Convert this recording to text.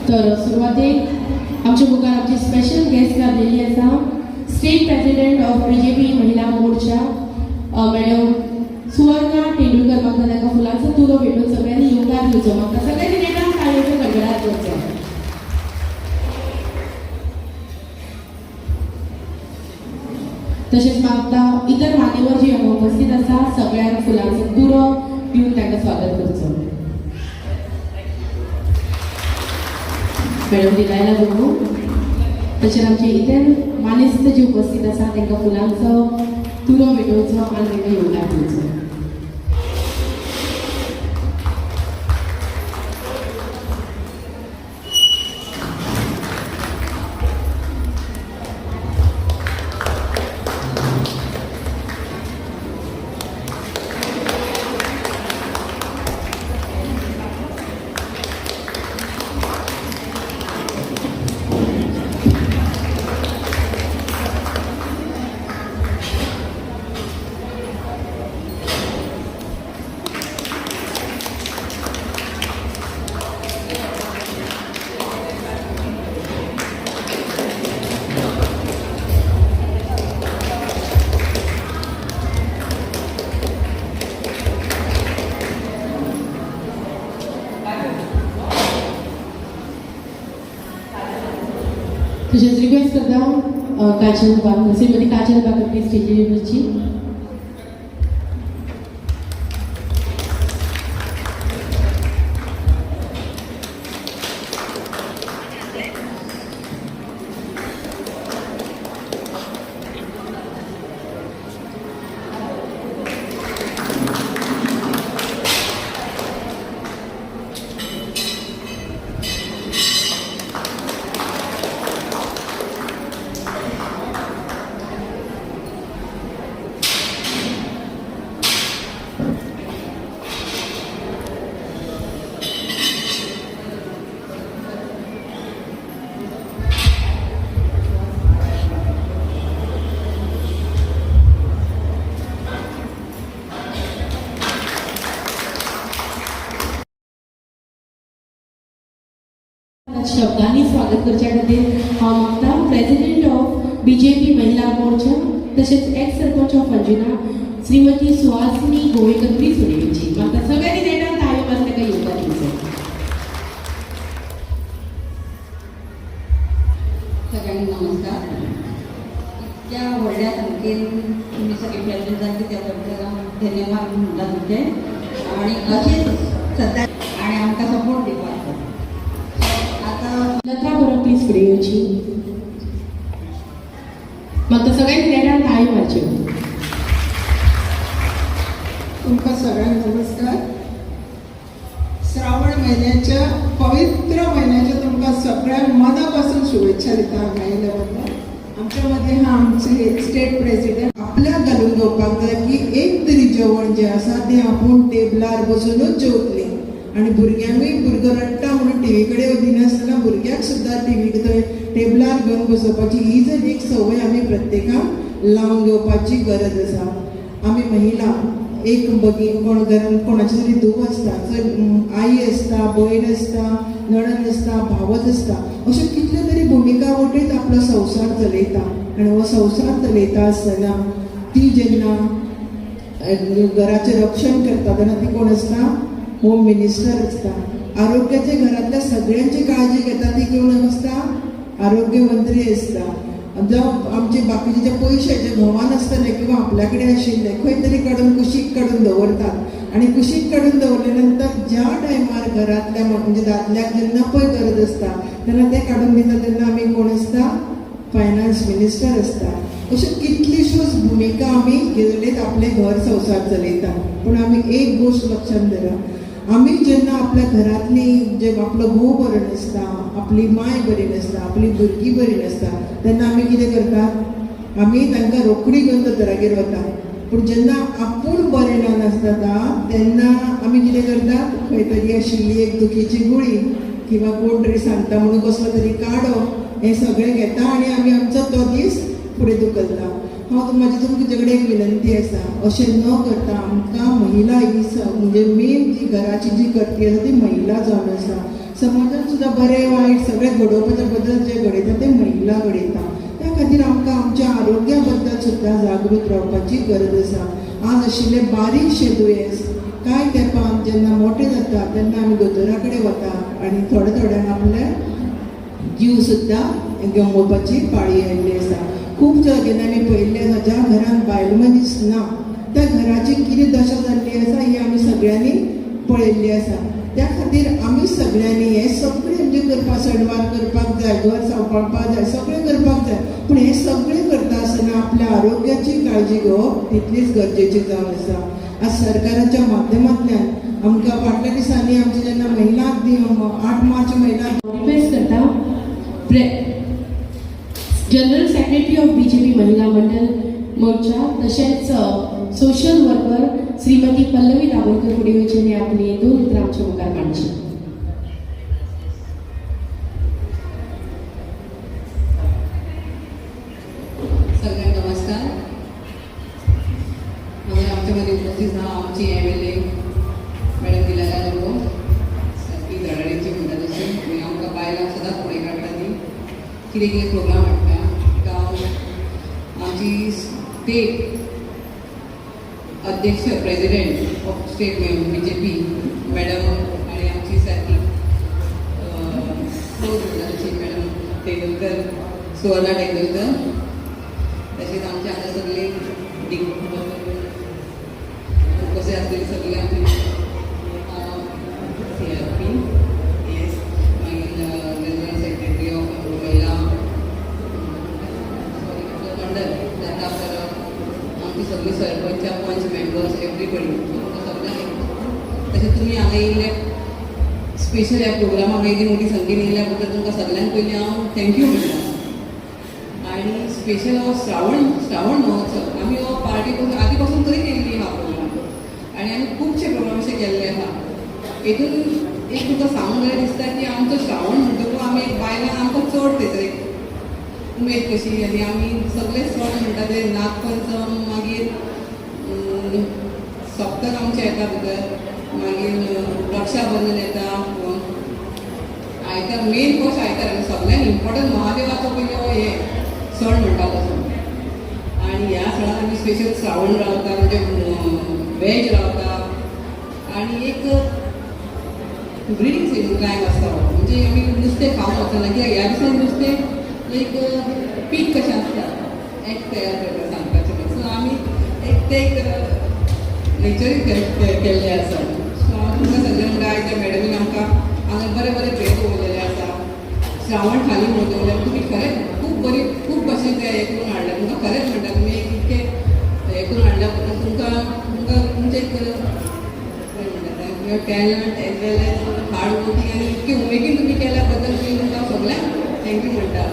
तर सुरुवातीक आमच्या मुखार आमची स्पेशल गेस्ट लाभलेली आसा स्टेट प्रेसिडेंट ऑफ बीजेपी महिला मोर्चा मॅडम सुवर्णा तेंडुलकर. म्हाका ताका फुलांचो तुरो भेटून सगळ्यांनी योगदान दिवचो. म्हाका सगळ्यांनी नेटान ताळयोचो गडगडाट करचो. तशेंच म्हाका इतर मान्यवर जी हांगा उपस्थित आसा सगळ्यांक फुलांचो तुरो दिवन तांकां स्वागत करचो. मॅडम दिलायला बघू. तशेंच आमचे इतर मानेस्त जे उपस्थित आसा तांकां फुलांचो तुरो भेटोवचो आनी तांकां योगदान दिवचो. तशेंच रिक्वेस्ट करता काजल बाग श्रीमती काजल बाग आपली स्टेजीर येवची. शब्दांनी स्वागत करच्या खातीर हांव मागता प्रेसिडेंट ऑफ बीजेपी महिला मोर्चा तशेंच x sarpanch of Anjuna Shrimati Suhasini Govekar please फुडें येवची. म्हाका सगळ्यांनी नेटान ताळयो मारून ताका योगदान दिवचो. सगळ्यांना नमस्कार. इतक्या व्हडल्या संख्येन तुम्ही सगळे प्रेझेंट जाले त्या बद्दल धन्यवाद म्हणटा तुमचे आणि असेच सद्या आणि आमकां सपोर्ट दिवपाक. लता बरो प्लीज फुडें येवची. म्हाका सगळ्यांनी नेटान ताळयो मारच्यो. तुमकां सगळ्यांक नमस्कार. श्रावण महिन्याच्या पवित्र महिन्याच्या तुमकां सगळ्यांक मनापासून शुभेच्छा दिता हांगा आयल्या बद्दल. आमच्या मध्ये हा आमचे स्टेट प्रेसिडेंट आपल्याक घालून घेवपाक जाय की एक तरी जेवण जें आसा तें आपूण टेबलार बसूनच जेवतलीं आनी भुरग्यांकूय भुरगो रडटा म्हणून टीव्ही कडेन दिनासतना भुरग्याक सुद्दां टीव्ही थंय टेबलार घेवन बसोवपाची ही जर एक संवय आमी प्रत्येकाक लावन घेवपाची गरज आसा. आमी महिला एक भगीन कोण घरान कोणाची तरी धूव आसता, चल आई आसता, भयण आसता, नणन आसता, भावच आसता, अश्यो कितल्यो तरी भुमिका वटयत आपलो संवसार चलयता. आनी हो संवसार चलयता आसतना ती जेन्ना घराचें रक्षण करता तेन्ना ती कोण आसता? होम मिनिस्टर आसता. आरोग्याचे घरातल्या सगळ्यांची काळजी घेता ती कोण आसता? आरोग्य मंत्री आसता. जावं आमचे बाकीचे जे पयशाचे घोवान आसतले किंवा आपल्या कडेन आशिल्ले खंय तरी काडून कुशीक काडून दवरतात आनी कुशीक काडून दवरले नंतर ज्या टायमार घरातल्या म्हणजे दादल्याक जेन्ना पळय गरज आसता तेन्ना ते काडून दिता तेन्ना आमी कोण आसता? फायनान्स मिनिस्टर आसता. अश्यो कितल्योश्योच भुमिका आमी घेतलेत आपले घर संवसार चलयता. पूण आमी एक गोश्ट लक्षांत धरा, आमी जेन्ना आपल्या घरांतली जे आपलो घोव बरो नासता, आपली माय बरी नासता, आपली भुरगीं बरी नासता तेन्ना आमी कितें करतात? आमी तांकां रोखडी घेवन दोतोरागेर वता. पूण जेन्ना आपूण बरें नासता तेन्ना आमी कितें करतात? खंय तरी आशिल्ली एक दुखीची गुळी किंवा कोण तरी सांगता म्हणून कसलो तरी काडो हें सगळें घेता आनी आमी आमचो तो दीस फुडें धुकलता. हांव म्हाजी तुमचे कडेन एक विनंती आसा, अशें न करता आमकां महिला ही म्हणजे मेन जी घराची जी करती आसा ती महिला जावन आसा. समाजात सुद्धा बरें वायट सगळें घडोवपाच्या बद्दल जे घडयता ते महिला घडयता. त्या खातीर आमकां आमच्या आरोग्या बद्दल सुद्दां जागृत रावपाची गरज आसा. आज आशिल्ले बारीकशे दुयेंस कांय तेंपान जेन्ना मोठे जाता तेन्ना आमी दोतोरा कडेन वता आनी थोड्यांक आपले जीव सुद्दां गमोवपाची पाळी आयिल्ली आसा. खूब जाग्यांनी आमी पळयल्लें आसा ज्या घरान बायल मनीस ना त्या घराची कितें दशा जाल्ली आसा ही आमी सगळ्यांनी पळयल्ली आसा. त्या खातीर आमी सगळ्यांनी हें सगळें म्हणजे करपाक सणवार करपाक जाय, घर सांबाळपाक जाय, सगळें करपाक जाय. पूण हें सगळें करता आसतना आपल्या आरोग्याची काळजी घेवप तितलीच गरजेची जावन आसा. आज सरकाराच्या माध्यमांतल्यान आमकां फाटल्या दिसांनी आमचे जेन्ना महिला 8 मार्च महिला रिक्वेस्ट करता जनरल सेक्रेटरी ऑफ बीजेपी महिला मंडळ मोर्चा तसेच सोशल वर्कर श्रीमती पल्लवी दाभोळकर फुडें वयची आनी आपली 2 उतरां आमच्या मुखार मांडची. सगळ्यांना नमस्कार. हांगा आमच्या मदीं उपस्थित आहा आमची MLA मॅडम दिलारा लोको सारकी धडाडीची म्हणटा तशी आनी आमकां बायलांक सदांच फुडें काडटा ती. कितें कितें प्रोग्राम हाडटा जावं आमची स्टेट अध्यक्ष president of state BJP madam आनी आमची सारकी मॅडम तेंडुलकर सुवर्णा तेंडुलकर तशेंच आमचे हांगा सगळे कशें आसलेली सगळी आमची CRP मागीर जनरल सेक्रेटरी ऑफ महिला मंडळ जाता परत आमची सगळी सरपंच पंच मेंबर्स एवरीबडी सगळ्यांक तशें तुमी हांगा येयले स्पेशल ह्या प्रोग्रामाक येयली मोठी संख्येन येयल्या बद्दल तुमकां सगळ्यांक पयलीं हांव थँक्यू म्हणटा. आणि स्पेशल हो श्रावण महोत्सव आमी हो पार्टी आदी पासून तरी केल्ली हा प्रोग्राम आनी आमी खुबशे प्रोग्राम अशे केल्ले आहा. हेतून एक तुका सांगूंक जाय दिसता की आमचो श्रावण म्हणटकूच आमी बायलांक आमकां चड थंयसर एक उमेद कशी आनी आमी सगळे सण म्हणटा ते नागपंचम मागीर सप्तक आमचे येता भितर मागीर रक्षाबंधन येता आयतार मेन गोश्ट आयतार आनी सगळ्यांत इम्पॉर्टंट महादेवाचो पयलीं हो हे सण म्हणटालो आनी ह्या सणान आमी स्पेशल श्रावण रावता म्हणजे वेज रावता आनी एक ब्रिडींग सिजन टायम आसता म्हणजे आमी नुस्तें खावंक वचना कित्याक ह्या दिसांनी नुस्तें लायक पीक कशें आसता एक तयार करता सांगपाचें. सो आमी एक ते नेचरीक केल्ले आसा. सो हांव तुमकां सगळें म्हणटा आयज मॅडमीन आमकां हांगा बरे बरे भेट दवरलेले आसा. श्रावण थाली म्हणून दवरल्या तुमी खरेंच खूब भशेन ते हें करून हाडल्या. तुमकां खरेंच म्हणटा तुमी एक इतकें हें करून हाडल्या बद्दल तुमकां तुमचें म्हणटा टॅलंट एज वेल एज हार्ड वर्कींग आनी इतके उमेदीन तुमी केल्या बद्दल तुमकां सगळ्यांक थँक्यू म्हणटा.